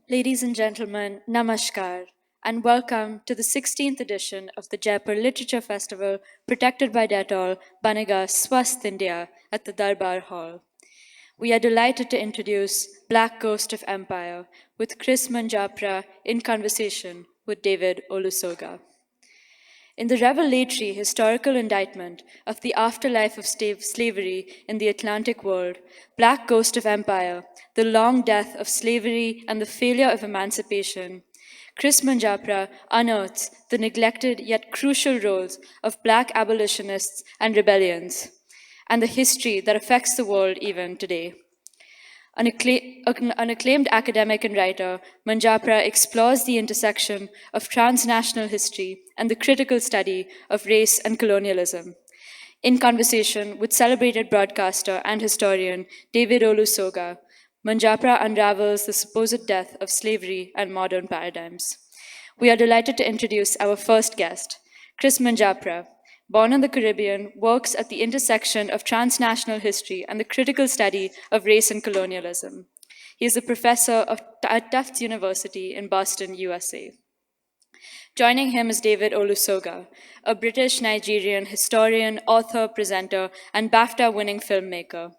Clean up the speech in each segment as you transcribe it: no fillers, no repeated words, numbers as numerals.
Ladies and gentlemen, namaskar, and welcome to the 16th edition of the Jaipur Literature Festival, protected by Dettol, Banega Swasth India at the Darbar Hall. We are delighted to introduce Black Ghost of Empire with Kris Manjapra in conversation with David Olusoga. In the revelatory historical indictment of the afterlife of slavery in the Atlantic world, Black Ghost of Empire, the long death of slavery and the failure of emancipation, Kris Manjapra unearths the neglected yet crucial roles of Black abolitionists and rebellions, and the history that affects the world even today. An acclaimed academic and writer, Manjapra explores the intersection of transnational history and the critical study of race and colonialism. In conversation with celebrated broadcaster and historian David Olusoga, Manjapra unravels the supposed death of slavery and modern paradigms. We are delighted to introduce our first guest, Kris Manjapra. Born in the Caribbean, works at the intersection of transnational history and the critical study of race and colonialism. He is a professor at Tufts University in Boston, USA. Joining him is David Olusoga, a British-Nigerian historian, author, presenter, and BAFTA-winning filmmaker.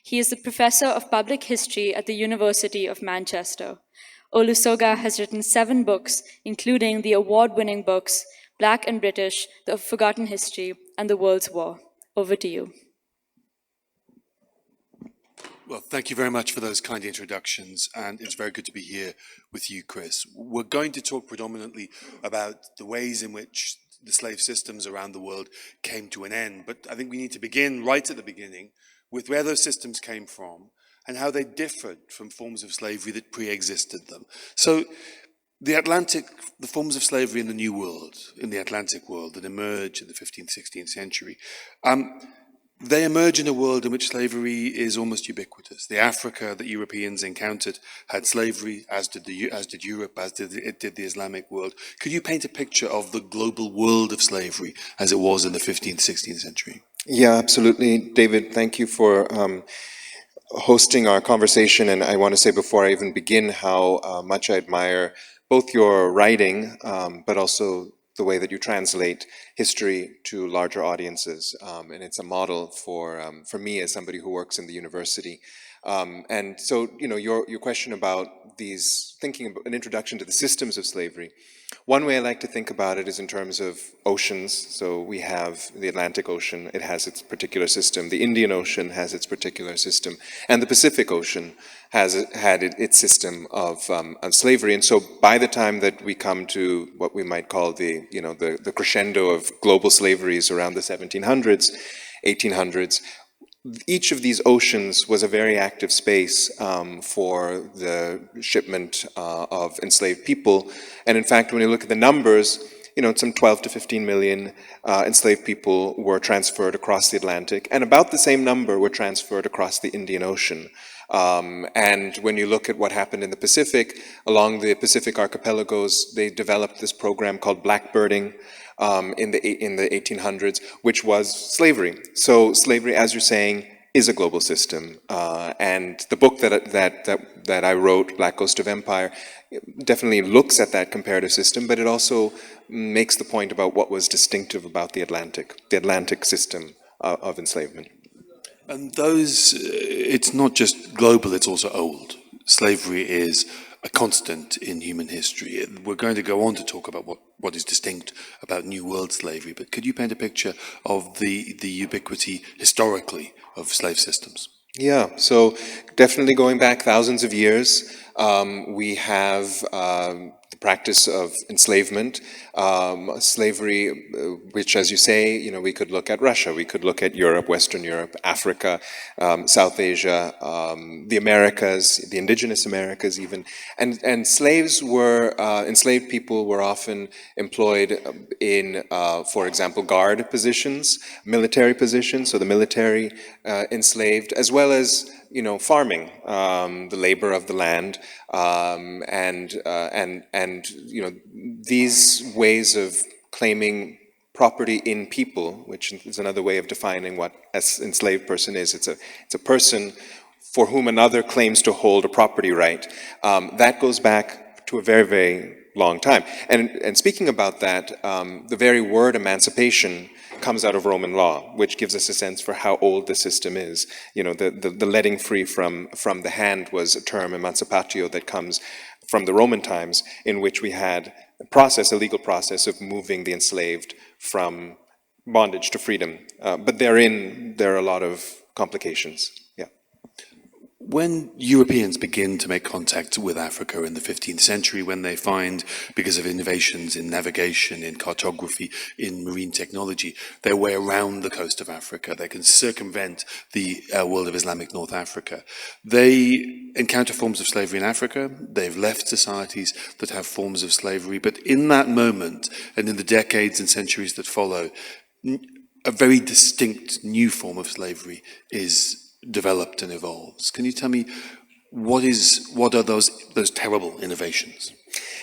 He is the professor of public history at the University of Manchester. Olusoga has written 7 books, including the award-winning books Black and British, The Forgotten History, and The World's War. Over to you. Well, thank you very much for those kind introductions, and it's very good to be here with you, Kris. We're going to talk predominantly about the ways in which the slave systems around the world came to an end, but I think we need to begin right at the beginning with where those systems came from and how they differed from forms of slavery that pre-existed them. So the forms of slavery in the New World, in the Atlantic world that emerge in the 15th, 16th century, they emerge in a world in which slavery is almost ubiquitous. The Africa that Europeans encountered had slavery, as did Europe, as did the Islamic world. Could you paint a picture of the global world of slavery as it was in the 15th, 16th century? Yeah, absolutely. David, thank you for hosting our conversation. And I want to say before I even begin how much I admire both your writing, but also the way that you translate history to larger audiences. And it's a model for me as somebody who works in the university. And so, your question about thinking about an introduction to the systems of slavery. One way I like to think about it is in terms of oceans. So we have the Atlantic Ocean, it has its particular system. The Indian Ocean has its particular system. And the Pacific Ocean had its system of slavery. And so by the time that we come to what we might call the crescendo of global slaveries around the 1700s, 1800s, each of these oceans was a very active space for the shipment of enslaved people. And in fact, when you look at the numbers, some 12 to 15 million enslaved people were transferred across the Atlantic, and about the same number were transferred across the Indian Ocean. And when you look at what happened in the Pacific, along the Pacific archipelagos, they developed this program called blackbirding in the 1800s, which was slavery. So slavery, as you're saying, is a global system. And the book that I wrote, Black Ghost of Empire, definitely looks at that comparative system, but it also makes the point about what was distinctive about the Atlantic system of enslavement. And it's not just global, it's also old. Slavery is a constant in human history. We're going to go on to talk about what is distinct about New World slavery, but could you paint a picture of the ubiquity historically of slave systems? Yeah, so definitely going back thousands of years, we have the practice of enslavement, slavery, which, as you say, we could look at Russia, we could look at Europe, Western Europe, Africa, South Asia, the Americas, the indigenous Americas even. And enslaved people were often employed in, for example, guard positions, military positions, so the military enslaved, as well as farming, the labor of the land, and these ways of claiming property in people, which is another way of defining what an enslaved person is. It's a person for whom another claims to hold a property right. That goes back to a very, very long time. And speaking about that, the very word emancipation comes out of Roman law, which gives us a sense for how old the system is. You know, the letting free from the hand was a term, emancipatio, that comes from the Roman times, in which we had a legal process of moving the enslaved from bondage to freedom. But therein, there are a lot of complications. Yeah. When Europeans begin to make contact with Africa in the 15th century, when they find, because of innovations in navigation, in cartography, in marine technology, their way around the coast of Africa, they can circumvent the world of Islamic North Africa. They encounter forms of slavery in Africa. They've left societies that have forms of slavery. But in that moment, and in the decades and centuries that follow, a very distinct new form of slavery is developed and evolves. Can you tell me what are those terrible innovations?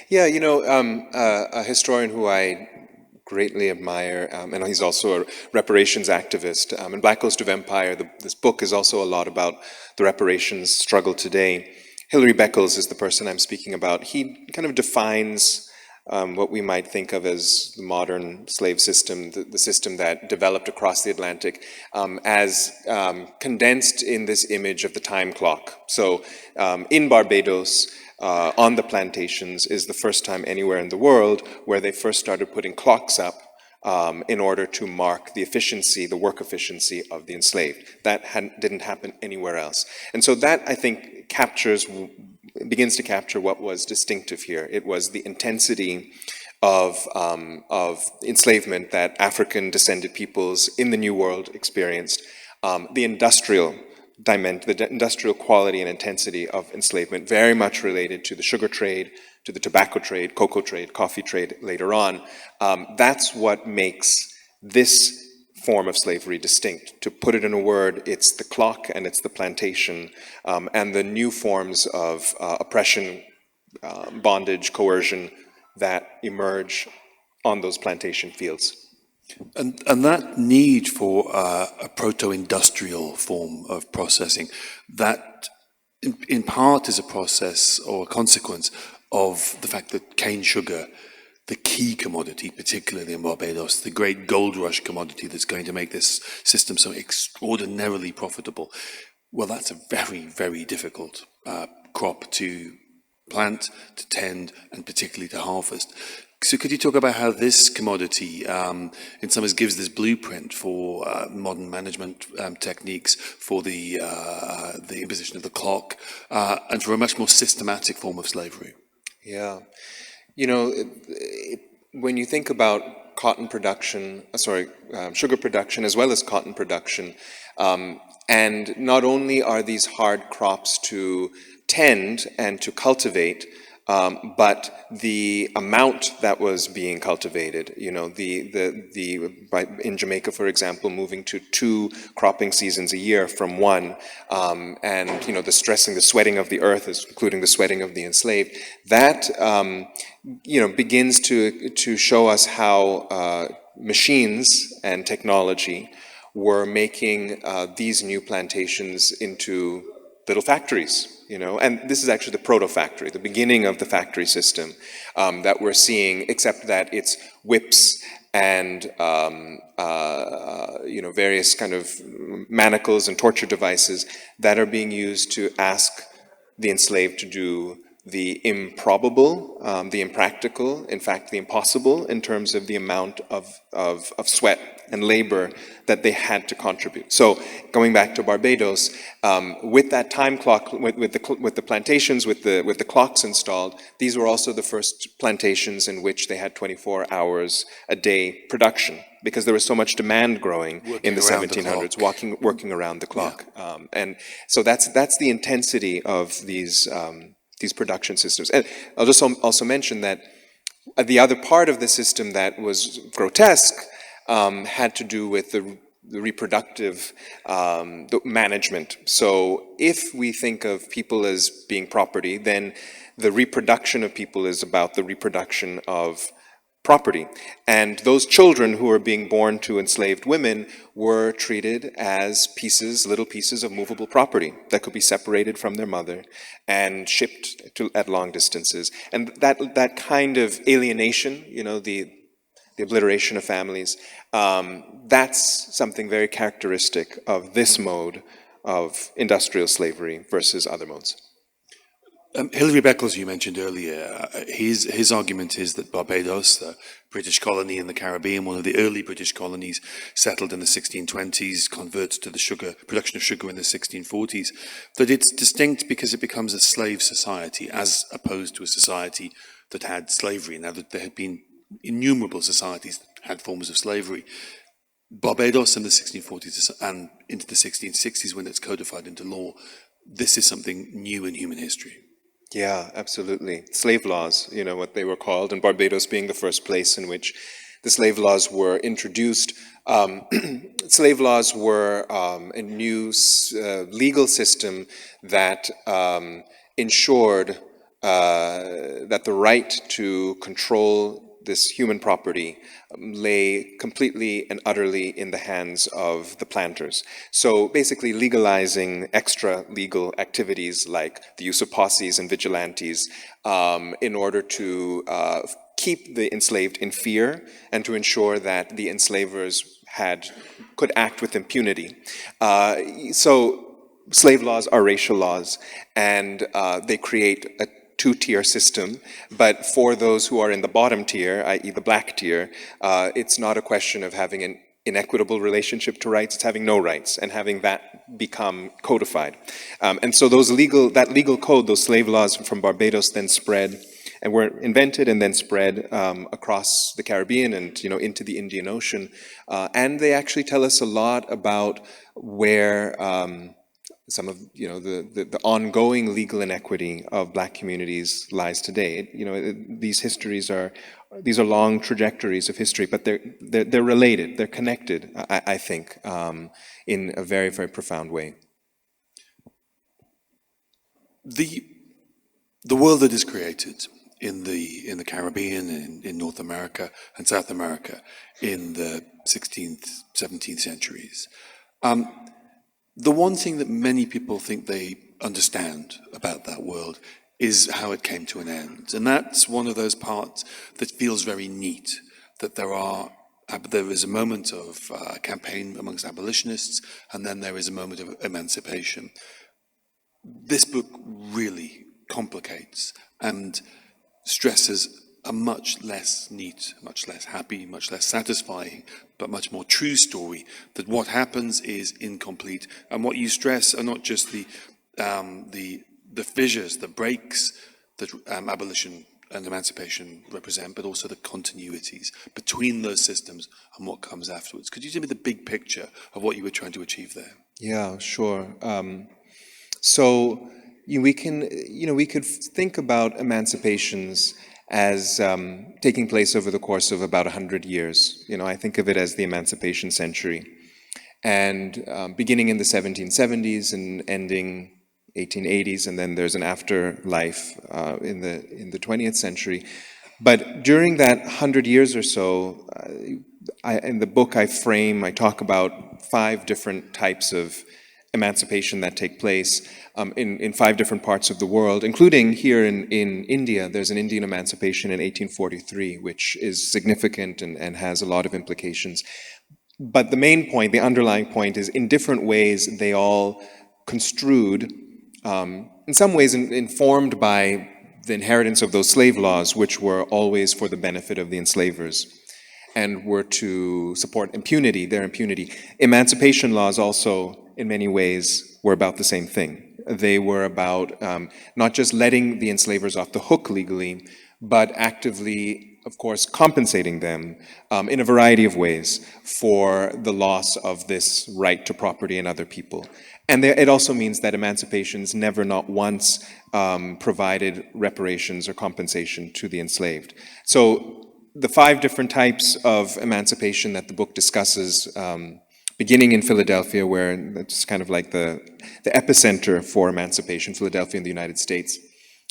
Yeah, you know, a historian who I greatly admire, and he's also a reparations activist. In Black Coast of Empire, this book is also a lot about the reparations struggle today. Hilary Beckles is the person I'm speaking about. He kind of defines what we might think of as the modern slave system, the system that developed across the Atlantic, as condensed in this image of the time clock. So in Barbados, on the plantations, is the first time anywhere in the world where they first started putting clocks up in order to mark the efficiency, the work efficiency of the enslaved. That didn't happen anywhere else. And so that, I think, begins to capture what was distinctive here. It was the intensity of enslavement that African-descended peoples in the New World experienced, the industrial quality and intensity of enslavement, very much related to the sugar trade, to the tobacco trade, cocoa trade, coffee trade later on. That's what makes this form of slavery distinct. To put it in a word, it's the clock and it's the plantation, and the new forms of oppression, bondage, coercion that emerge on those plantation fields. And that need for a proto-industrial form of processing, that in part is a process or a consequence of the fact that cane sugar, the key commodity, particularly in Barbados, the great gold rush commodity that's going to make this system so extraordinarily profitable, well, that's a very, very difficult crop to plant, to tend, and particularly to harvest. So could you talk about how this commodity, in some ways, gives this blueprint for modern management techniques, for the imposition of the clock, and for a much more systematic form of slavery? Yeah. You know, when you think about sugar production as well as cotton production, and not only are these hard crops to tend and to cultivate, but the amount that was being cultivated, you know, in Jamaica, for example, moving to 2 cropping seasons a year from 1, and, you know, the sweating of the earth, including the sweating of the enslaved, that, you know, begins to show us how machines and technology were making these new plantations into little factories, you know, and this is actually the proto-factory, the beginning of the factory system that we're seeing, except that it's whips and you know, various kind of manacles and torture devices that are being used to ask the enslaved to do the improbable, the impractical, in fact, the impossible in terms of the amount of sweat and labor that they had to contribute. So going back to Barbados, with that time clock, with the plantations, with the clocks installed, these were also the first plantations in which they had 24 hours a day production, because there was so much demand growing in the 1700s, working around the clock. Yeah. And so that's the intensity of these production systems. And I'll just also mention that the other part of the system that was grotesque had to do with the reproductive management. So if we think of people as being property, then the reproduction of people is about the reproduction of property. And those children who were being born to enslaved women were treated as pieces, little pieces of movable property that could be separated from their mother and shipped at long distances. And that kind of alienation, the obliteration of families, that's something very characteristic of this mode of industrial slavery versus other modes. Hilary Beckles, you mentioned earlier, his argument is that Barbados, the British colony in the Caribbean, one of the early British colonies, settled in the 1620s, converts to the production of sugar in the 1640s, that it's distinct because it becomes a slave society as opposed to a society that had slavery. Now, that there had been innumerable societies that had forms of slavery. Barbados in the 1640s and into the 1660s, when it's codified into law, this is something new in human history. Yeah, absolutely. Slave laws, what they were called, and Barbados being the first place in which the slave laws were introduced. Slave laws were a new legal system that ensured that the right to control this human property lay completely and utterly in the hands of the planters. So basically legalizing extra legal activities like the use of posses and vigilantes in order to keep the enslaved in fear and to ensure that the enslavers could act with impunity. So slave laws are racial laws, and they create a two-tier system, but for those who are in the bottom tier, i.e. the black tier, it's not a question of having an inequitable relationship to rights, it's having no rights, and having that become codified. And so that legal code, those slave laws from Barbados then spread, and were invented and then spread across the Caribbean and into the Indian Ocean. And they actually tell us a lot about where some of the ongoing legal inequity of Black communities lies today. These are long trajectories of history, but they're related, they're connected. I think, in a very, very profound way. The world that is created in the Caribbean, in North America and South America in the 16th, 17th centuries. The one thing that many people think they understand about that world is how it came to an end. And that's one of those parts that feels very neat, that there is a moment of campaign amongst abolitionists, and then there is a moment of emancipation. This book really complicates and stresses a much less neat, much less happy, much less satisfying, but much more true story, that what happens is incomplete. And what you stress are not just the fissures, the breaks that abolition and emancipation represent, but also the continuities between those systems and what comes afterwards. Could you give me the big picture of what you were trying to achieve there? Yeah, sure. So we could think about emancipations as taking place over the course of about 100 years. I think of it as the emancipation century. And beginning in the 1770s and ending 1880s, and then there's an afterlife in the 20th century. But during that 100 years or so, in the book I talk about 5 different types of emancipation that take place in 5 different parts of the world, including here in India. There's an Indian emancipation in 1843, which is significant and has a lot of implications. But the main point, the underlying point, is in different ways they all construed, in some ways informed by the inheritance of those slave laws, which were always for the benefit of the enslavers and were to support impunity, their impunity. Emancipation laws also, in many ways, were about the same thing. They were about not just letting the enslavers off the hook legally, but actively, of course, compensating them in a variety of ways for the loss of this right to property and other people. And it also means that emancipations never, not once, provided reparations or compensation to the enslaved. So the 5 different types of emancipation that the book discusses, beginning in Philadelphia, where it's kind of like the epicenter for emancipation, Philadelphia in the United States.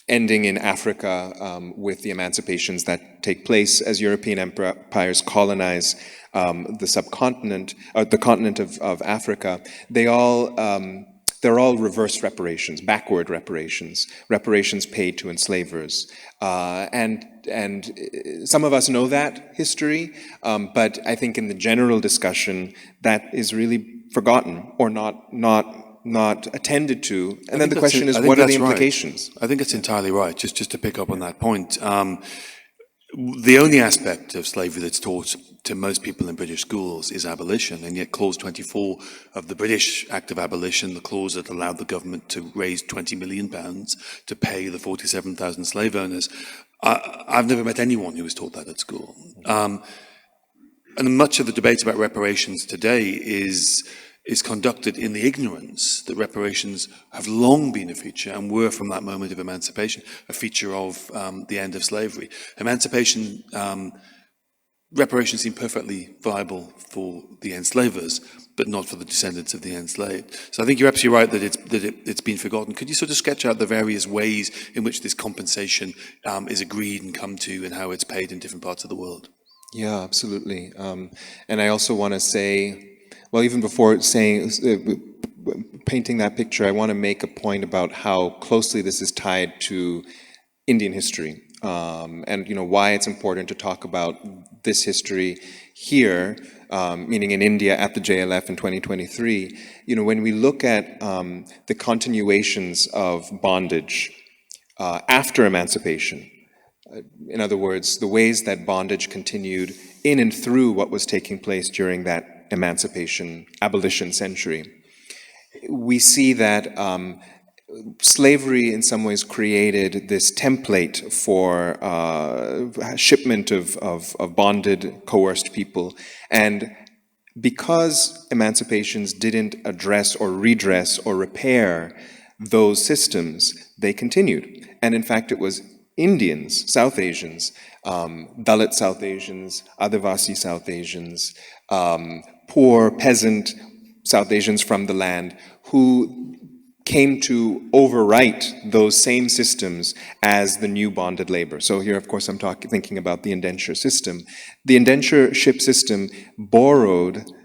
ending in Africa with the emancipations that take place as European empires colonize the subcontinent, the continent of Africa. They're all reverse reparations, backward reparations, reparations paid to enslavers. And some of us know that history, but I think in the general discussion that is really forgotten or not attended to. And then the question is, what are the implications? I think it's entirely right. Just to pick up on that point, the only aspect of slavery that's taught to most people in British schools is abolition, and yet Clause 24 of the British Act of Abolition, the clause that allowed the government to raise £20 million to pay the 47,000 slave owners, I've never met anyone who was taught that at school. And much of the debate about reparations today is conducted in the ignorance that reparations have long been a feature and were, from that moment of emancipation, a feature of the end of slavery. Reparations seem perfectly viable for the enslavers, but not for the descendants of the enslaved. So I think you're absolutely right that it's been forgotten. Could you sort of sketch out the various ways in which this compensation is agreed and come to, and how it's paid in different parts of the world? Yeah, absolutely. And I also want to say, well, even before painting that picture, I want to make a point about how closely this is tied to Indian history, and why it's important to talk about this history here, meaning in India at the JLF in 2023. When we look at the continuations of bondage after emancipation, in other words, the ways that bondage continued in and through what was taking place during that abolition century, we see that slavery in some ways created this template for shipment of bonded, coerced people. And because emancipations didn't address or redress or repair those systems, they continued. And in fact, it was Indians, South Asians, Dalit South Asians, Adivasi South Asians, poor peasant South Asians from the land who came to overwrite those same systems as the new bonded labor. So here, of course, I'm thinking about the indenture system. The indentureship system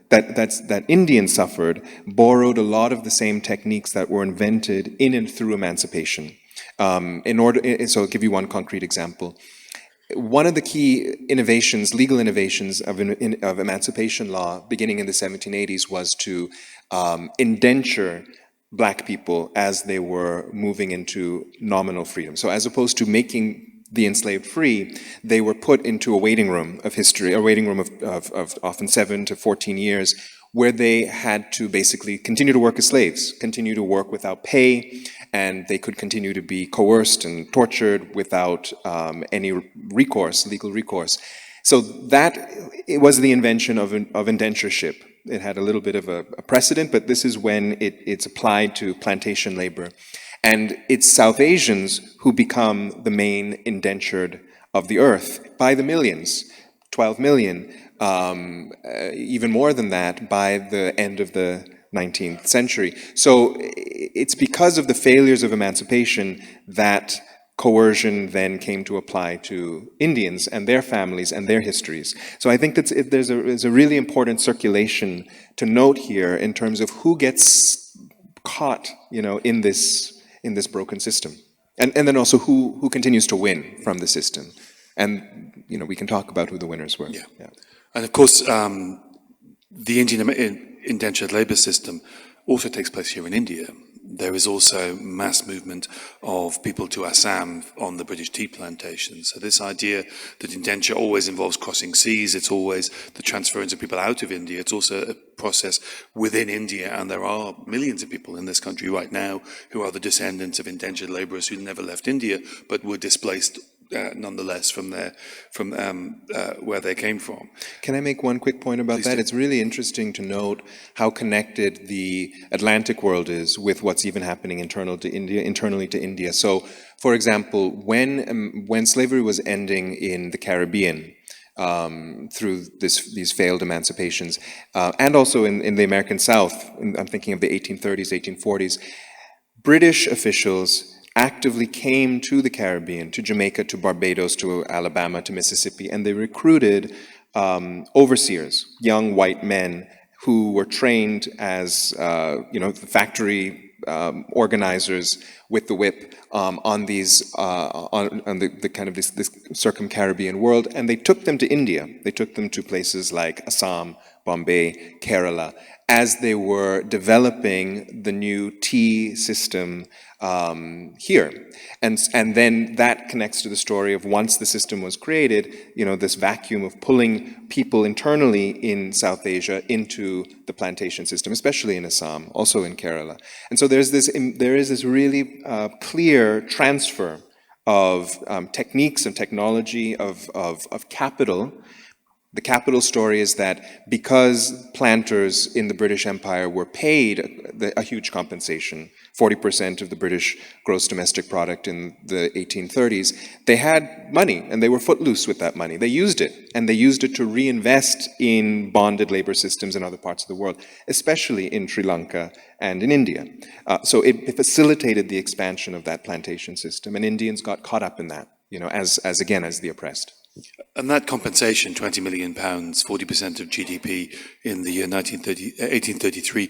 that Indians suffered, borrowed a lot of the same techniques that were invented in and through emancipation. So I'll give you one concrete example. One of the key innovations, legal innovations of emancipation law beginning in the 1780s was to indenture Black people as they were moving into nominal freedom. So as opposed to making the enslaved free, they were put into a waiting room of history, a waiting room of often 7 to 14 years, where they had to basically continue to work as slaves, continue to work without pay, and they could continue to be coerced and tortured without any legal recourse. So it was the invention of indentureship. It had a little bit of a precedent, but this is when it's applied to plantation labor. And it's South Asians who become the main indentured of the earth by the millions, 12 million, even more than that by the end of the 19th century. So it's because of the failures of emancipation that coercion then came to apply to Indians and their families and their histories. So I think there's a really important circulation to note here in terms of who gets caught, in this broken system, and then also who continues to win from the system, and we can talk about who the winners were. Yeah. And of course, the Indian indentured labor system also takes place here in India. There is also mass movement of people to Assam on the British tea plantations. So this idea that indenture always involves crossing seas, it's always the transference of people out of India, it's also a process within India, and there are millions of people in this country right now who are the descendants of indentured laborers who never left India but were displaced nonetheless from where they came from. Can I make one quick point about that? It's really interesting to note how connected the Atlantic world is with what's even happening internally to India. So, for example, when slavery was ending in the Caribbean, through these failed emancipations, and also in the American South, I'm thinking of the 1830s, 1840s, British officials actively came to the Caribbean, to Jamaica, to Barbados, to Alabama, to Mississippi, and they recruited overseers, young white men who were trained as, factory organizers with the whip on these on the kind of this circum-Caribbean world, and they took them to India. They took them to places like Assam, Bombay, Kerala, as they were developing the new tea system here. And then that connects to the story of once the system was created, this vacuum of pulling people internally in South Asia into the plantation system, especially in Assam, also in Kerala. And so there is this really clear transfer of techniques and technology, of capital. The capital story is that because planters in the British Empire were paid a huge compensation, 40% of the British gross domestic product in the 1830s, they had money and they were footloose with that money. They used it, and they used it to reinvest in bonded labor systems in other parts of the world, especially in Sri Lanka and in India. So it facilitated the expansion of that plantation system, and Indians got caught up in that, as the oppressed. And that compensation, £20 million, 40% of GDP in the year 1833,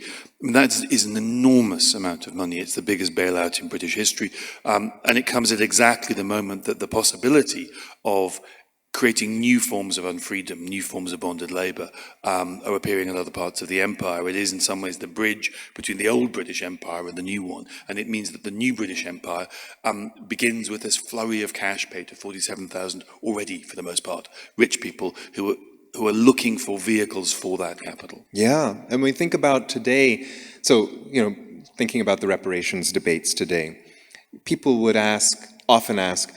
that is an enormous amount of money. It's the biggest bailout in British history. And it comes at exactly the moment that the possibility of creating new forms of unfreedom, new forms of bonded labour, are appearing in other parts of the empire. It is in some ways the bridge between the old British Empire and the new one. And it means that the new British Empire begins with this flurry of cash paid to 47,000 already, for the most part, rich people who are looking for vehicles for that capital. Yeah, and when we think about today, thinking about the reparations debates today, people would often ask,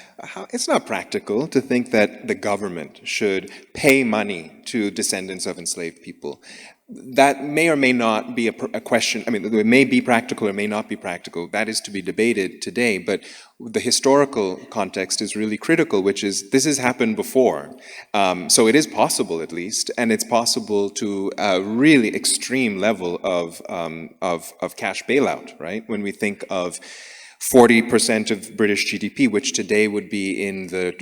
it's not practical to think that the government should pay money to descendants of enslaved people. That may or may not be a question. I mean, it may be practical or may not be practical. That is to be debated today. But the historical context is really critical, which is this has happened before. So it is possible, at least, and it's possible to a really extreme level of cash bailout, right? When we think of 40% of British GDP, which today would be in the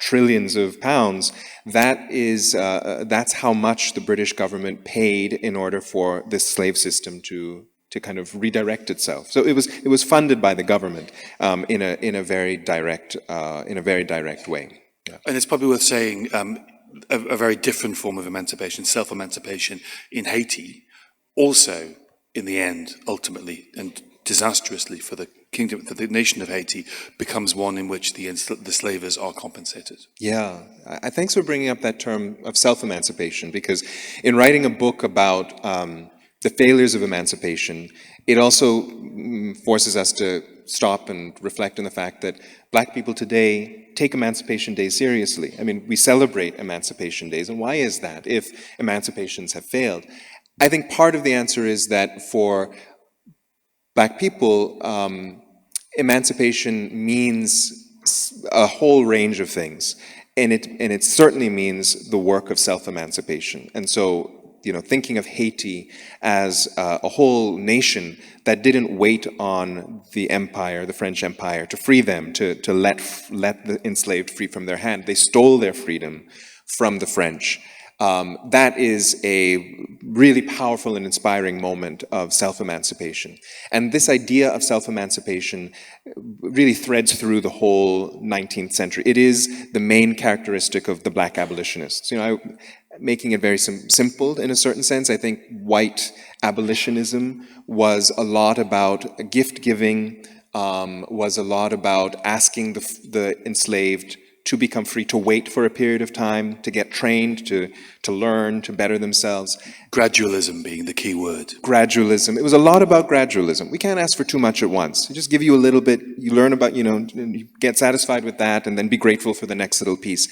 trillions of pounds, that's how much the British government paid in order for this slave system to kind of redirect itself. So it was funded by the government in a very direct way. Yeah. And it's probably worth saying a very different form of emancipation, self-emancipation in Haiti, also in the end, ultimately, and disastrously for the nation of Haiti, becomes one in which the slavers are compensated. Yeah, thanks for bringing up that term of self-emancipation, because in writing a book about the failures of emancipation, it also forces us to stop and reflect on the fact that Black people today take Emancipation Day seriously. I mean, we celebrate Emancipation Days, and why is that if emancipations have failed? I think part of the answer is that for Black people, emancipation means a whole range of things, and it certainly means the work of self-emancipation. And so, thinking of Haiti as a whole nation that didn't wait on the empire, the French Empire, to free them, to let the enslaved free from their hand. They stole their freedom from the French. That is a really powerful and inspiring moment of self-emancipation. And this idea of self-emancipation really threads through the whole 19th century. It is the main characteristic of the Black abolitionists. Making it very simple in a certain sense, I think white abolitionism was a lot about gift giving, was a lot about asking the enslaved to become free, to wait for a period of time, to get trained, to learn, to better themselves. Gradualism being the key word. Gradualism. It was a lot about gradualism. We can't ask for too much at once. Just give you a little bit, you learn about, you get satisfied with that, and then be grateful for the next little piece.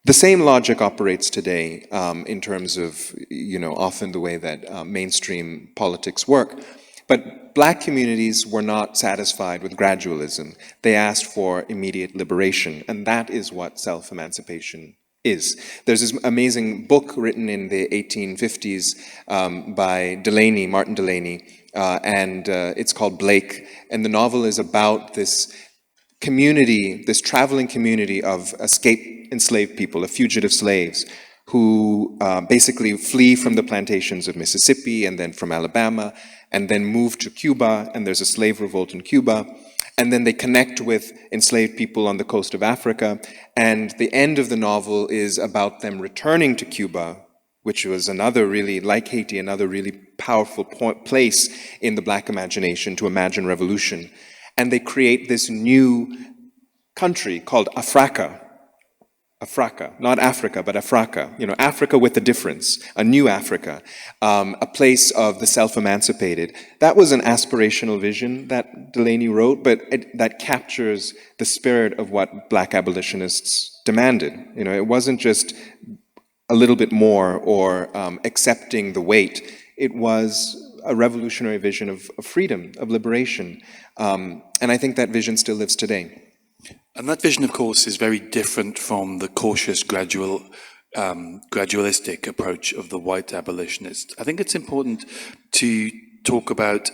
The same logic operates today in terms of, often the way that mainstream politics work. But Black communities were not satisfied with gradualism. They asked for immediate liberation, and that is what self-emancipation is. There's this amazing book written in the 1850s by Martin Delany, and it's called Blake, and the novel is about this community, this traveling community of escaped enslaved people, of fugitive slaves, who basically flee from the plantations of Mississippi and then from Alabama, and then move to Cuba, and there's a slave revolt in Cuba. And then they connect with enslaved people on the coast of Africa. And the end of the novel is about them returning to Cuba, which was another really, like Haiti, another really powerful place in the Black imagination to imagine revolution. And they create this new country called Africa. Africa, not Africa, but Africa. You know, Africa with a difference, a new Africa, a place of the self-emancipated. That was an aspirational vision that Delaney wrote, but that captures the spirit of what Black abolitionists demanded. You know, it wasn't just a little bit more or accepting the weight. It was a revolutionary vision of freedom, of liberation. And I think that vision still lives today. And that vision, of course, is very different from the cautious, gradualistic approach of the white abolitionists. I think it's important to talk about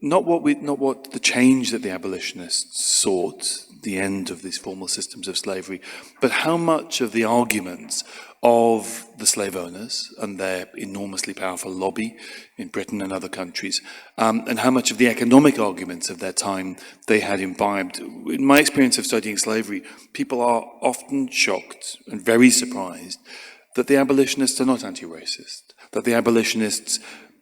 not what the change that the abolitionists sought, the end of these formal systems of slavery, but how much of the arguments of the slave owners and their enormously powerful lobby in Britain and other countries, and how much of the economic arguments of their time they had imbibed. In my experience of studying slavery, people are often shocked and very surprised that the abolitionists are not anti-racist, that the abolitionists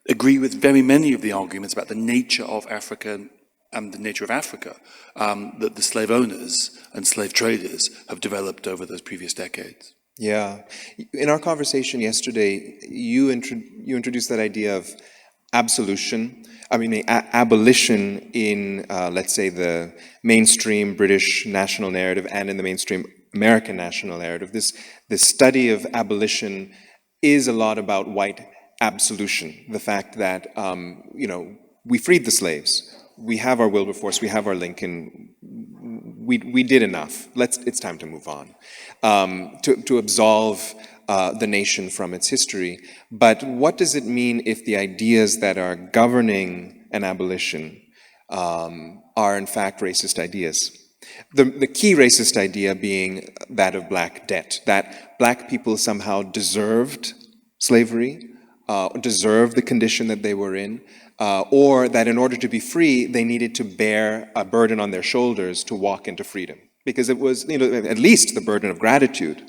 agree with very many of the arguments about the nature of Africa and the nature of Africa that the slave owners and slave traders have developed over those previous decades. Yeah. In our conversation yesterday, you introduced that idea of absolution. I mean, abolition in, let's say, the mainstream British national narrative and in the mainstream American national narrative. This study of abolition is a lot about white absolution. The fact that, you know, we freed the slaves. We have our Wilberforce, we have our Lincoln. We did enough. It's time to move on. To absolve the nation from its history. But what does it mean if the ideas that are governing an abolition are in fact racist ideas? The key racist idea being that of black debt, that black people somehow deserved slavery, deserved the condition that they were in, or that in order to be free, they needed to bear a burden on their shoulders to walk into freedom. Because it was, you know, at least the burden of gratitude.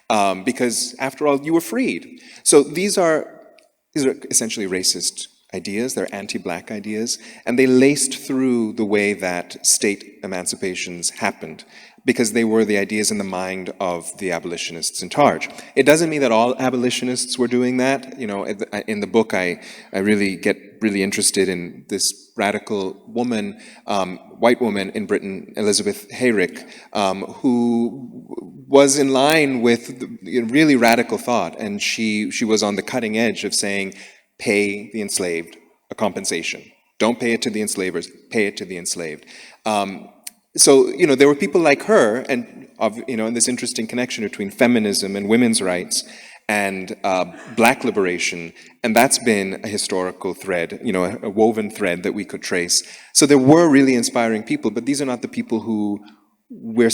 Because after all, you were freed. So these are essentially racist ideas. They're anti-black ideas. And they laced through the way that state emancipations happened, because they were the ideas in the mind of the abolitionists in charge. It doesn't mean that all abolitionists were doing that. You know, in the book, I really get really interested in this radical woman, white woman in Britain, Elizabeth Hayrick, who was in line with really radical thought, and she was on the cutting edge of saying, pay the enslaved a compensation. Don't pay it to the enslavers, pay it to the enslaved. So, you know, there were people like her, and, you know, in this interesting connection between feminism and women's rights and black liberation, and that's been a historical thread, you know, a woven thread that we could trace. So there were really inspiring people, but these are not the people who we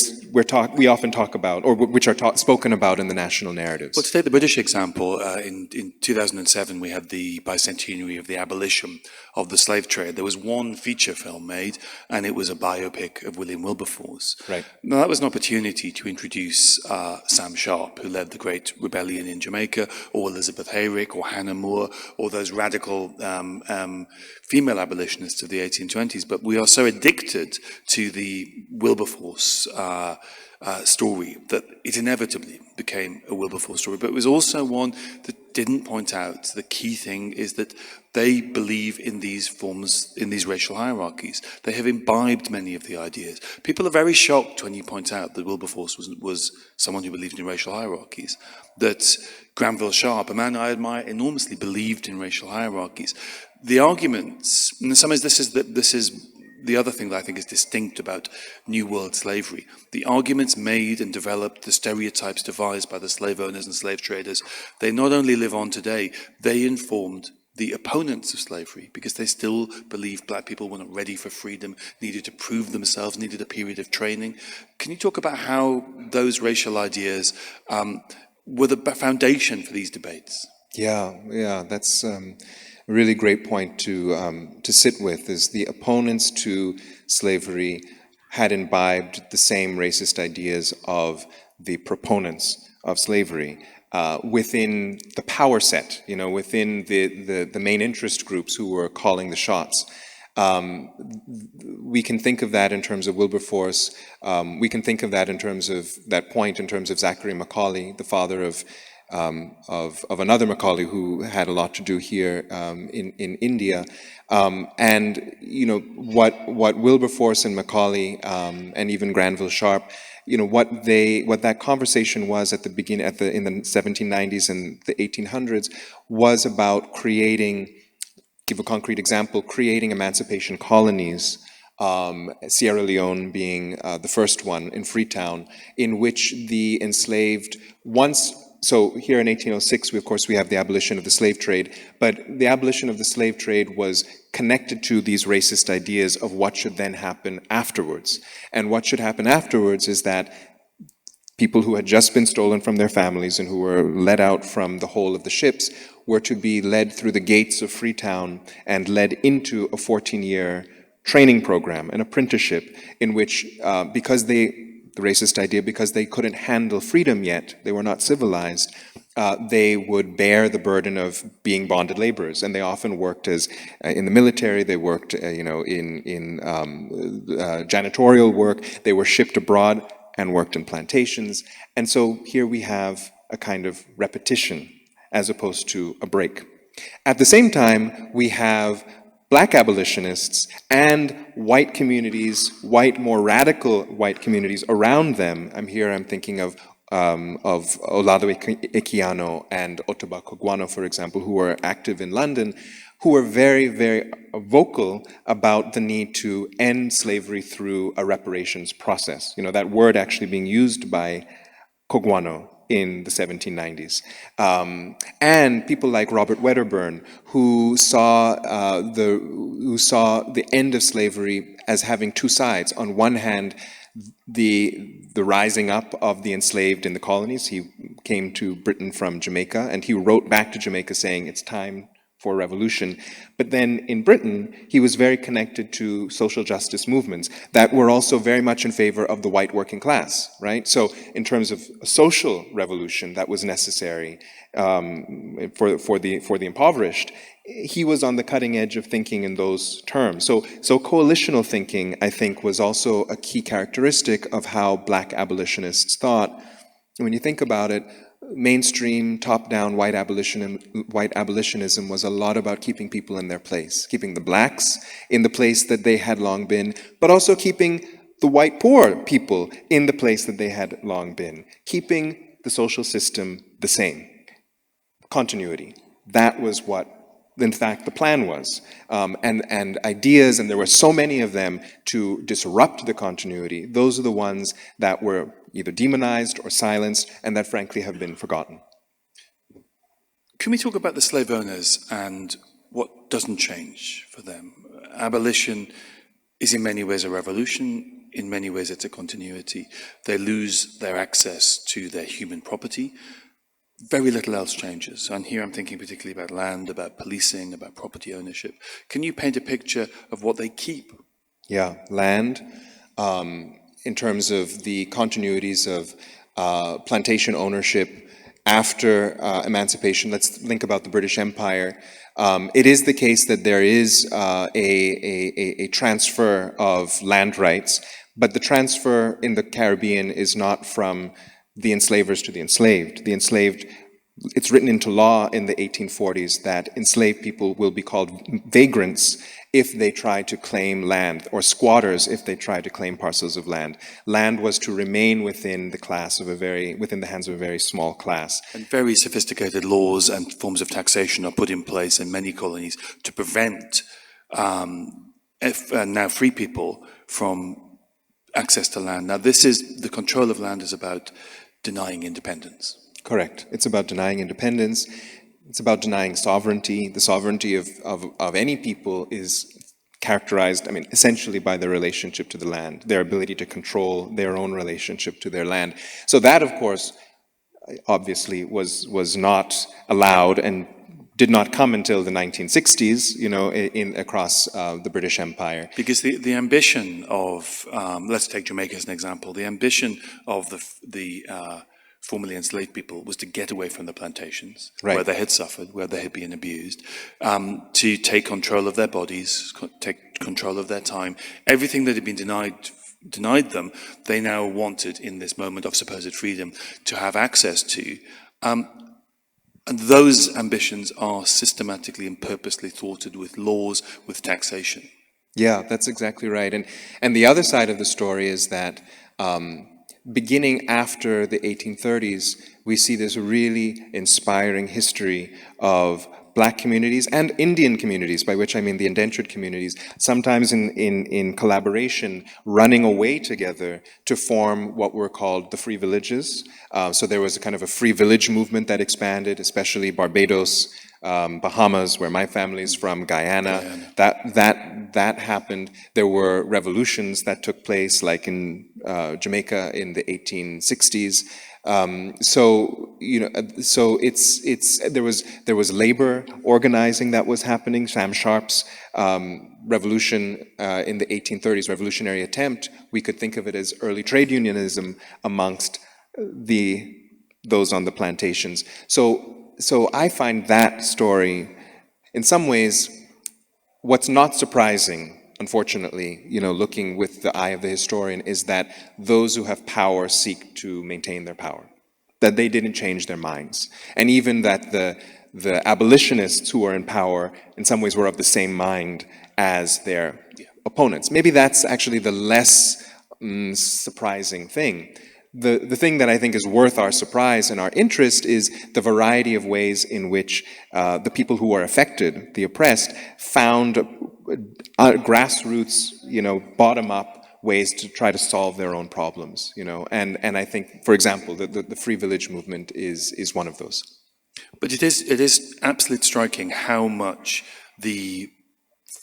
often talk about, or which are spoken about in the national narratives. Well, to take the British example, in 2007 we had the bicentenary of the abolition of the slave trade. There was one feature film made, and it was a biopic of William Wilberforce. Right. Now that was an opportunity to introduce Sam Sharp, who led the Great Rebellion in Jamaica, or Elizabeth Hayrick, or Hannah More, or those radical female abolitionists of the 1820s. But we are so addicted to the Wilberforce story that it inevitably became a Wilberforce story. But it was also one that didn't point out the key thing is that they believe in these forms, in these racial hierarchies. They have imbibed many of the ideas. People are very shocked when you point out that Wilberforce was someone who believed in racial hierarchies, that Granville Sharp, a man I admire enormously, believed in racial hierarchies. The arguments, and in some ways this is the other thing that I think is distinct about New World slavery. The arguments made and developed, the stereotypes devised by the slave owners and slave traders, they not only live on today, they informed the opponents of slavery, because they still believed black people were not ready for freedom, needed to prove themselves, needed a period of training. Can you talk about how those racial ideas were the foundation for these debates? Yeah, that's a really great point to sit with, is the opponents to slavery had imbibed the same racist ideas of the proponents of slavery within the power set, within the main interest groups who were calling the shots. We can think of that in terms of Wilberforce. We can think of that in terms of that point in terms of Zachary Macaulay, the father of another Macaulay who had a lot to do here in India. And what Wilberforce and Macaulay and even Granville Sharp, what that conversation was at the beginning, in the 1790s and the 1800s, was about give a concrete example, creating emancipation colonies, Sierra Leone being the first one in Freetown, in which the enslaved so here in 1806, of course, we have the abolition of the slave trade, but the abolition of the slave trade was connected to these racist ideas of what should then happen afterwards. And what should happen afterwards is that people who had just been stolen from their families and who were let out from the hold of the ships were to be led through the gates of Freetown and led into a 14-year training program, an apprenticeship, in which, the racist idea, because they couldn't handle freedom yet, they were not civilized, they would bear the burden of being bonded laborers. And they often worked as in the military, they worked in janitorial work, they were shipped abroad and worked in plantations. And so here we have a kind of repetition as opposed to a break. At the same time, we have Black abolitionists and white communities, more radical white communities around them. I'm thinking of Olado Equiano and Ottobah Kogwano, for example, who were active in London, who were very, very vocal about the need to end slavery through a reparations process. That word actually being used by Kogwano in the 1790s. And people like Robert Wedderburn, who saw the end of slavery as having two sides. On one hand, the rising up of the enslaved in the colonies. He came to Britain from Jamaica, and he wrote back to Jamaica saying, it's time for revolution. But then in Britain, he was very connected to social justice movements that were also very much in favor of the white working class, right? So in terms of a social revolution that was necessary for the impoverished, he was on the cutting edge of thinking in those terms. So coalitional thinking, I think, was also a key characteristic of how Black abolitionists thought. When you think about it, mainstream, top-down white abolitionism was a lot about keeping people in their place, keeping the blacks in the place that they had long been, but also keeping the white poor people in the place that they had long been, keeping the social system the same. Continuity. That was what, in fact, the plan was. And ideas, and there were so many of them to disrupt the continuity, those are the ones that were either demonized or silenced, and that frankly have been forgotten. Can we talk about the slave owners and what doesn't change for them? Abolition is in many ways a revolution, in many ways it's a continuity. They lose their access to their human property. Very little else changes. And here I'm thinking particularly about land, about policing, about property ownership. Can you paint a picture of what they keep? Yeah, land, in terms of the continuities of plantation ownership after emancipation. Let's think about the British Empire. It is the case that there is a transfer of land rights, but the transfer in the Caribbean is not from the enslavers to the enslaved. The enslaved, it's written into law in the 1840s that enslaved people will be called vagrants if they try to claim land, or squatters if they try to claim parcels of land. Land was to remain within the hands of a very small class. And very sophisticated laws and forms of taxation are put in place in many colonies to prevent now free people from access to land. Now the control of land is about denying independence. Correct. It's about denying independence. It's about denying sovereignty. The sovereignty of any people is characterized, I mean, essentially by their relationship to the land, their ability to control their own relationship to their land. So that, of course, obviously was not allowed and did not come until the 1960s, you know, across the British Empire. Because the ambition of, let's take Jamaica as an example, the ambition of the formerly enslaved people was to get away from the plantations, Right. where they had suffered, where they had been abused, to take control of their bodies, take control of their time. Everything that had been denied them, they now wanted, in this moment of supposed freedom, to have access to. And those ambitions are systematically and purposely thwarted with laws, with taxation. Yeah, that's exactly right. And the other side of the story is that beginning after the 1830s, we see this really inspiring history of Black communities and Indian communities, by which I mean the indentured communities, sometimes in collaboration, running away together to form what were called the free villages. So there was a kind of a free village movement that expanded, especially Barbados, Bahamas, where my family is from, Guyana. That happened. There were revolutions that took place, like in Jamaica in the 1860s. So you know, so there was labor organizing that was happening. Sam Sharp's revolution in the 1830s, revolutionary attempt, we could think of it as early trade unionism amongst those on the plantations. So I find that story, in some ways, what's not surprising, unfortunately, you know, looking with the eye of the historian, is that those who have power seek to maintain their power, that they didn't change their minds. And even that the abolitionists who are in power, in some ways, were of the same mind as their opponents. Maybe that's actually the less surprising thing. The thing that I think is worth our surprise and our interest is the variety of ways in which the people who are affected, the oppressed, found grassroots, you know, bottom-up ways to try to solve their own problems, you know. And I think, for example, the Free Village movement is one of those. But it is absolutely striking how much the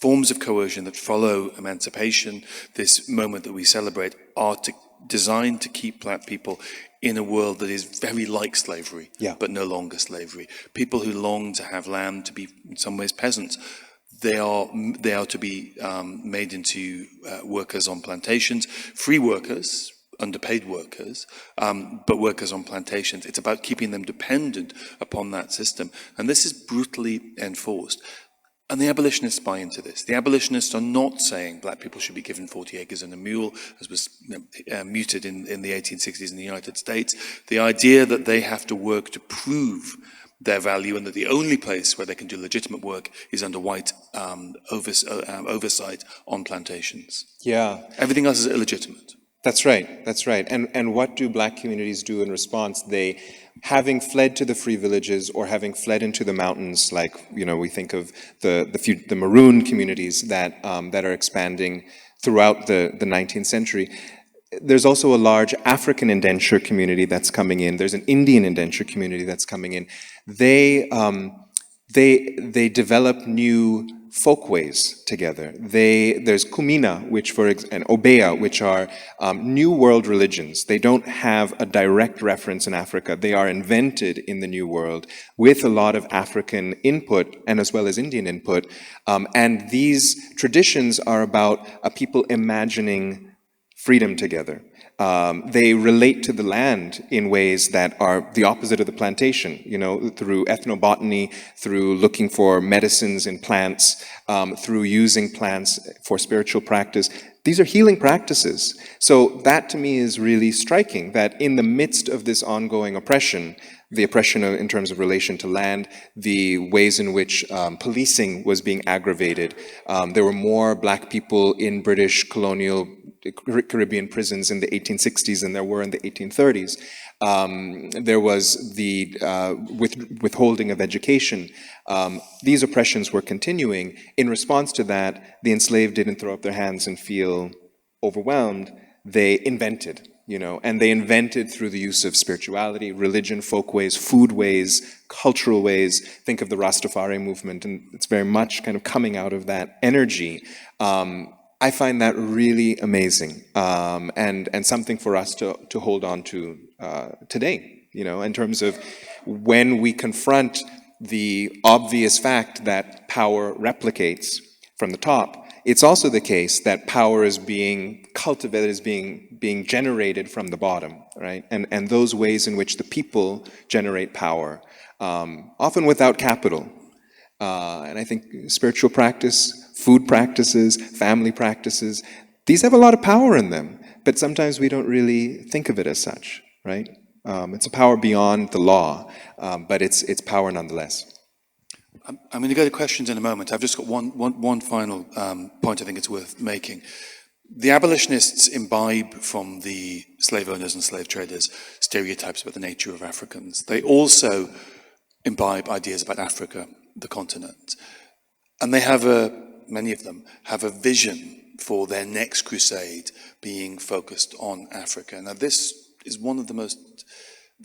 forms of coercion that follow emancipation, this moment that we celebrate, are designed to keep Black people in a world that is very like slavery, but no longer slavery. People who long to have land, to be in some ways peasants, they are to be made into workers on plantations, free workers, underpaid workers, but workers on plantations. It's about keeping them dependent upon that system. And this is brutally enforced. And the abolitionists buy into this. The abolitionists are not saying Black people should be given 40 acres and a mule, as was muted in the 1860s in the United States. The idea that they have to work to prove their value and that the only place where they can do legitimate work is under white oversight on plantations. Yeah. Everything else is illegitimate. That's right, that's right. And what do Black communities do in response? They, having fled to the free villages or having fled into the mountains, like, you know, we think of the maroon communities that are expanding throughout the 19th century. There's also a large African indenture community that's coming in. There's an Indian indenture community that's coming in. They develop new folkways together. There's Kumina, and Obeah, which are new world religions. They don't have a direct reference in Africa. They are invented in the New World with a lot of African input and as well as Indian input. And these traditions are about a people imagining freedom together. They relate to the land in ways that are the opposite of the plantation, you know, through ethnobotany, through looking for medicines in plants, through using plants for spiritual practice. These are healing practices. So that to me is really striking, that in the midst of this ongoing oppression, the oppression in terms of relation to land, the ways in which policing was being aggravated. There were more Black people in British colonial Caribbean prisons in the 1860s than there were in the 1830s. There was the withholding of education. These oppressions were continuing. In response to that, the enslaved didn't throw up their hands and feel overwhelmed. They invented. and they invented through the use of spirituality, religion, folkways, foodways, cultural ways. Think of the Rastafari movement, and it's very much kind of coming out of that energy. I find that really amazing, and something for us to hold on to today, in terms of when we confront the obvious fact that power replicates from the top. It's also the case that power is being cultivated, is being generated from the bottom, right? And those ways in which the people generate power, often without capital. And I think spiritual practice, food practices, family practices, these have a lot of power in them, but sometimes we don't really think of it as such, right? It's a power beyond the law, but it's power nonetheless. I'm going to go to questions in a moment. I've just got one final point I think it's worth making. The abolitionists imbibe from the slave owners and slave traders stereotypes about the nature of Africans. They also imbibe ideas about Africa, the continent. And they have many of them have a vision for their next crusade being focused on Africa. Now this is one of the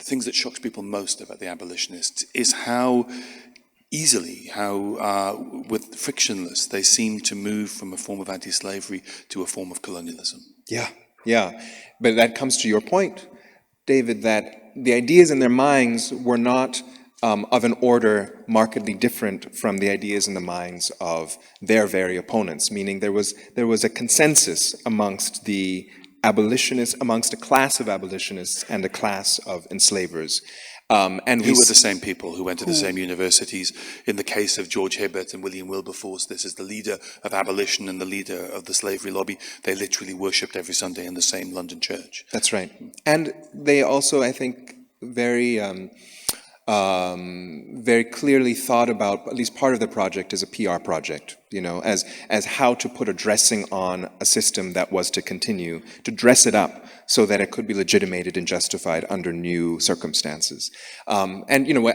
things that shocks people most about the abolitionists, is how easily, with frictionless, they seem to move from a form of anti-slavery to a form of colonialism. Yeah. But that comes to your point, David, that the ideas in their minds were not of an order markedly different from the ideas in the minds of their very opponents, meaning there was a consensus amongst the abolitionists, amongst a class of abolitionists and a class of enslavers. And who were the same people who went to the same universities. In the case of George Hibbert and William Wilberforce, this is the leader of abolition and the leader of the slavery lobby. They literally worshipped every Sunday in the same London church. That's right. And they also, I think, very clearly thought about, at least part of the project as a PR project, as how to put a dressing on a system that was to continue, to dress it up so that it could be legitimated and justified under new circumstances. And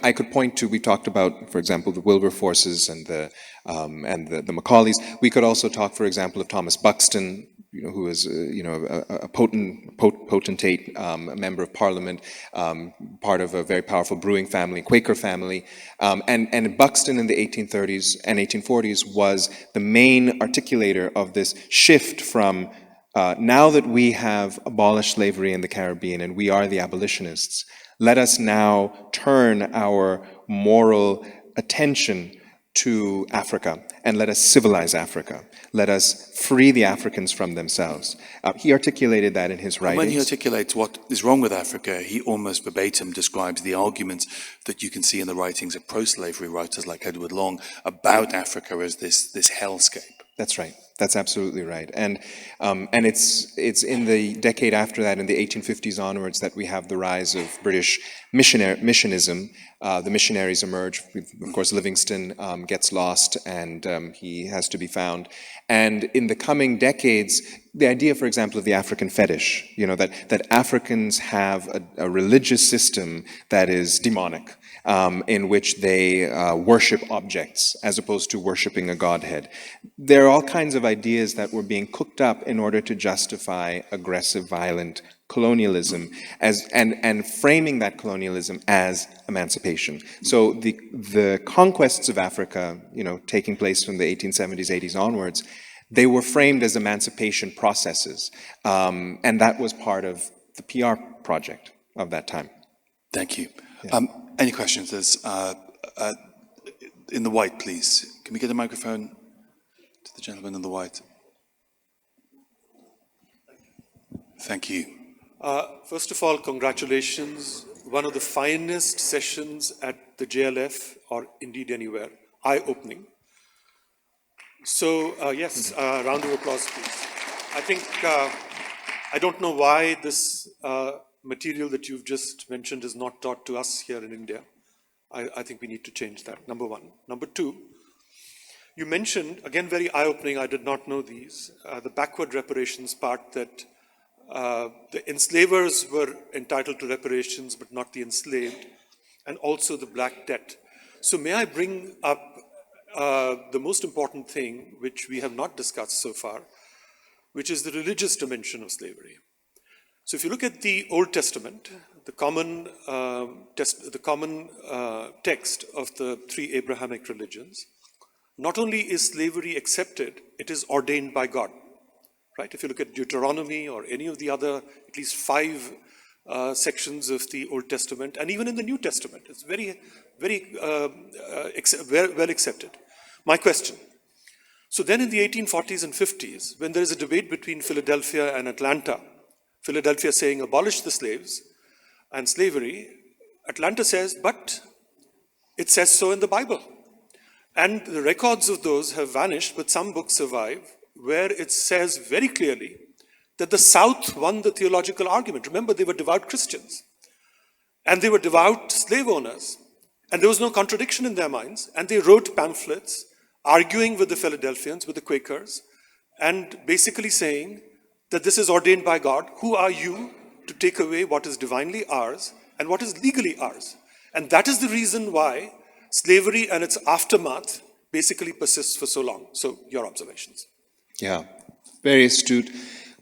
I could point to, we talked about, for example, the Wilberforces and the Macaulays. We could also talk, for example, of Thomas Buxton, who is a potentate, a member of Parliament, part of a very powerful brewing family, Quaker family, and Buxton in the 1830s and 1840s was the main articulator of this shift from now that we have abolished slavery in the Caribbean and we are the abolitionists, let us now turn our moral attention to Africa and let us civilize Africa. Let us free the Africans from themselves. He articulated that in his writings. When he articulates what is wrong with Africa, he almost verbatim describes the arguments that you can see in the writings of pro-slavery writers like Edward Long about Africa as this hellscape. That's right. That's absolutely right. And it's in the decade after that, in the 1850s onwards, that we have the rise of British missionism. The missionaries emerge. Of course, Livingstone gets lost and he has to be found. And in the coming decades, the idea, for example, of the African fetish, that Africans have a religious system that is demonic, in which they worship objects as opposed to worshiping a godhead. There are all kinds of ideas that were being cooked up in order to justify aggressive, violent colonialism and framing that colonialism as emancipation. So the conquests of Africa, taking place from the 1870s, 80s onwards, they were framed as emancipation processes. And that was part of the PR project of that time. Thank you. Yeah. Any questions? There's in the white, please. Can we get a microphone to the gentleman in the white? Thank you. First of all, congratulations. One of the finest sessions at the JLF, or indeed anywhere. Eye-opening. So, yes, round of applause, please. I think, I don't know why this material that you've just mentioned is not taught to us here in India. I think we need to change that, number one. Number two, you mentioned, again, very eye-opening, I did not know these, the backward reparations part, that the enslavers were entitled to reparations, but not the enslaved, and also the black debt. So may I bring up the most important thing, which we have not discussed so far, which is the religious dimension of slavery. So if you look at the Old Testament, the common text of the three Abrahamic religions, not only is slavery accepted, it is ordained by God. Right? If you look at Deuteronomy or any of the other, at least 5 sections of the Old Testament, and even in the New Testament, it's very, very well accepted. My question, so then in the 1840s and 50s, when there is a debate between Philadelphia and Atlanta, Philadelphia saying abolish the slaves and slavery, Atlanta says, but it says so in the Bible. And the records of those have vanished, but some books survive, where it says very clearly that the South won the theological argument. Remember, they were devout Christians, and they were devout slave owners, and there was no contradiction in their minds, and they wrote pamphlets arguing with the Philadelphians, with the Quakers, and basically saying that this is ordained by God. Who are you to take away what is divinely ours and what is legally ours? And that is the reason why slavery and its aftermath basically persists for so long. So, your observations. Yeah, very astute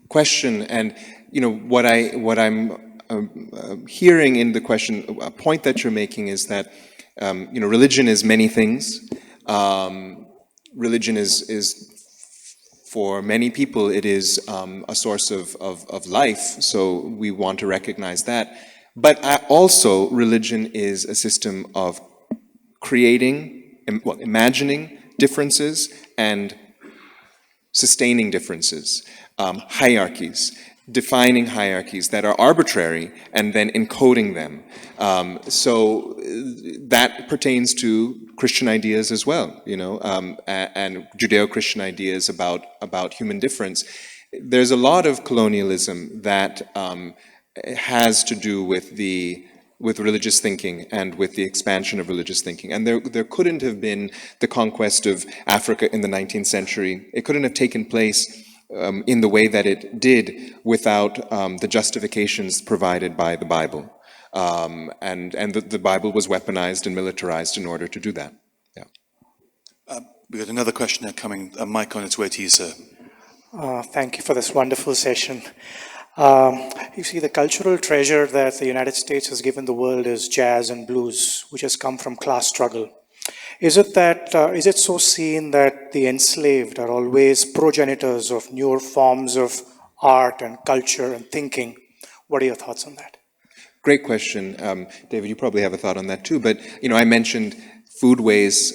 question. And, you know, what I'm hearing in the question, a point that you're making is that, you know, religion is many things. Religion is for many people, it is a source of life, so we want to recognize that. But also, religion is a system of creating, well, imagining differences and sustaining differences, hierarchies, defining hierarchies that are arbitrary and then encoding them. So that pertains to Christian ideas as well, you know, and Judeo-Christian ideas about human difference. There's a lot of colonialism that has to do with religious thinking and with the expansion of religious thinking. And there couldn't have been the conquest of Africa in the 19th century. It couldn't have taken place in the way that it did without the justifications provided by the Bible. And the Bible was weaponized and militarized in order to do that. Yeah. We've got another question coming. A mic on its way to you, sir. Thank you for this wonderful session. You see, the cultural treasure that the United States has given the world is jazz and blues, which has come from class struggle. Is it so seen that the enslaved are always progenitors of newer forms of art and culture and thinking? What are your thoughts on that? Great question. David, you probably have a thought on that too, but, you know, I mentioned foodways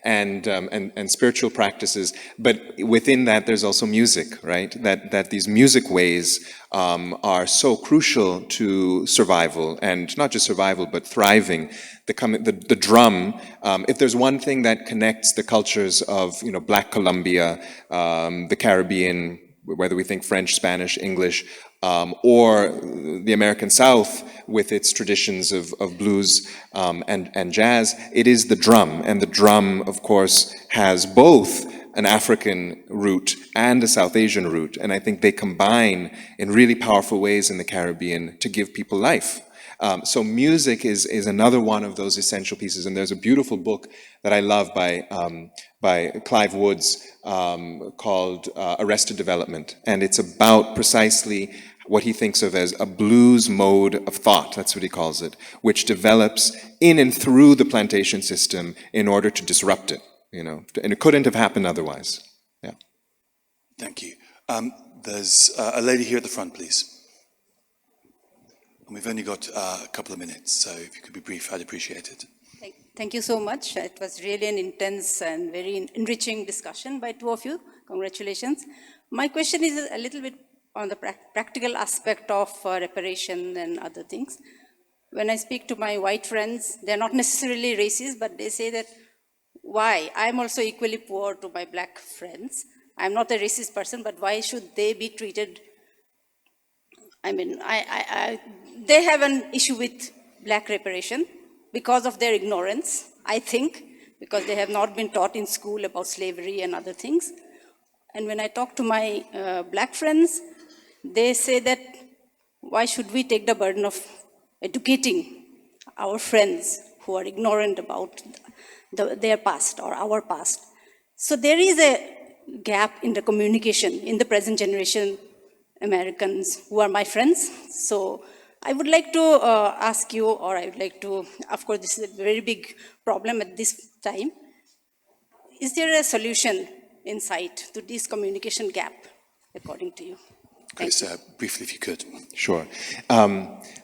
and spiritual practices, but within that there's also music, right? That these music ways are so crucial to survival, and not just survival, but thriving. The drum, if there's one thing that connects the cultures of, you know, Black Columbia, the Caribbean, whether we think French, Spanish, English, or the American South with its traditions of blues and jazz, it is the drum. And the drum, of course, has both an African root and a South Asian root. And I think they combine in really powerful ways in the Caribbean to give people life. So music is another one of those essential pieces. And there's a beautiful book that I love by Clive Woods called Arrested Development. And it's about precisely what he thinks of as a blues mode of thought, that's what he calls it, which develops in and through the plantation system in order to disrupt it, you know, and it couldn't have happened otherwise. Yeah. Thank you. There's a lady here at the front, please. And we've only got a couple of minutes, so if you could be brief, I'd appreciate it. Thank you so much. It was really an intense and very enriching discussion by two of you. Congratulations. My question is a little bit on the practical aspect of reparation and other things. When I speak to my white friends, they're not necessarily racist, but they say that, why? I'm also equally poor to my black friends. I'm not a racist person, but why should they be treated? I mean, they have an issue with black reparation because of their ignorance, I think, because they have not been taught in school about slavery and other things. And when I talk to my black friends, they say that, why should we take the burden of educating our friends who are ignorant about their past or our past? So there is a gap in the communication in the present generation Americans who are my friends. So I would like to ask you, or I would like to, of course, this is a very big problem at this time. Is there a solution in sight to this communication gap, according to you? Kris, briefly, if you could. Sure.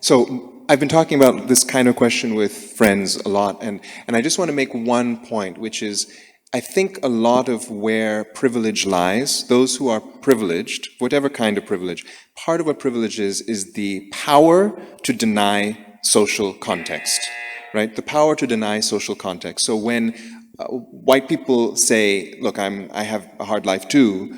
So I've been talking about this kind of question with friends a lot, and I just want to make one point, which is I think a lot of where privilege lies, those who are privileged, whatever kind of privilege, part of what privilege is the power to deny social context, right? The power to deny social context. So when white people say, look, I have a hard life too,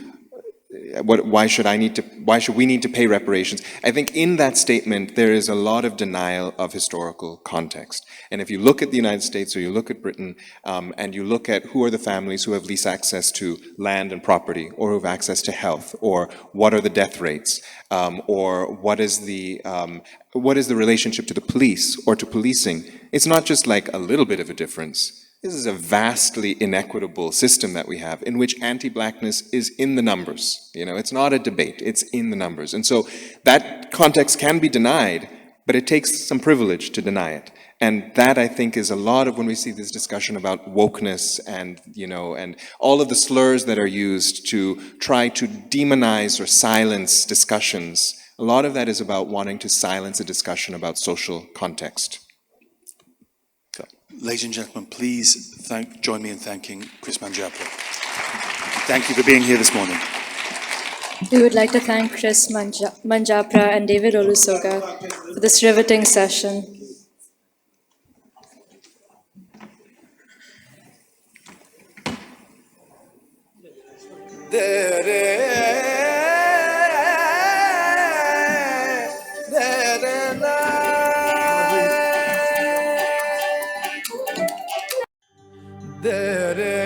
why should we need to pay reparations? I think in that statement, there is a lot of denial of historical context. And if you look at the United States or you look at Britain, and you look at who are the families who have least access to land and property, or who have access to health, or what are the death rates, or what is the relationship to the police or to policing, it's not just like a little bit of a difference. This is a vastly inequitable system that we have in which anti-blackness is in the numbers. You know, it's not a debate, it's in the numbers. And so that context can be denied, but it takes some privilege to deny it. And that, I think, is a lot of when we see this discussion about wokeness and, you know, and all of the slurs that are used to try to demonize or silence discussions. A lot of that is about wanting to silence a discussion about social context. Ladies and gentlemen, please join me in thanking Kris Manjapra. Thank you for being here this morning. We would like to thank Kris Manjapra and David Olusoga for this riveting session. There